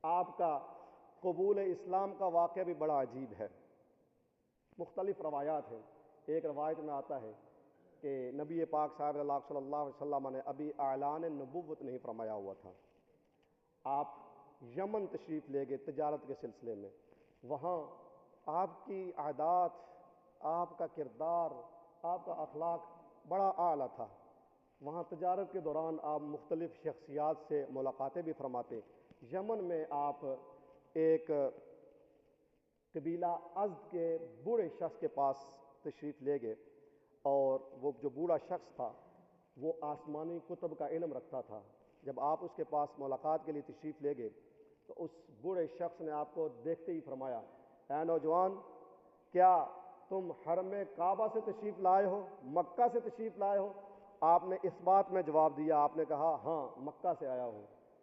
آپ کا قبول اسلام کا واقعہ بھی بڑا عجیب ہے۔ مختلف روایات ہیں۔ ایک روایت میں آتا ہے کہ نبی پاک صاحب صلی اللہ علیہ وسلم نے ابھی اعلان نبوت نہیں فرمایا ہوا تھا، آپ یمن تشریف لے گئے تجارت کے سلسلے میں۔ وہاں آپ کی عادات، آپ کا کردار، آپ کا اخلاق بڑا اعلیٰ تھا۔ وہاں تجارت کے دوران آپ مختلف شخصیات سے ملاقاتیں بھی فرماتے۔ یمن میں آپ ایک قبیلہ ازد کے بوڑھے شخص کے پاس تشریف لے گئے، اور وہ جو بوڑھا شخص تھا وہ آسمانی کتب کا علم رکھتا تھا۔ جب آپ اس کے پاس ملاقات کے لیے تشریف لے گئے تو اس بوڑھے شخص نے آپ کو دیکھتے ہی فرمایا، اے نوجوان، کیا تم حرم کعبہ سے تشریف لائے ہو، مکہ سے تشریف لائے ہو؟ آپ نے اس بات میں جواب دیا، آپ نے کہا ہاں، مکہ سے آیا ہوں۔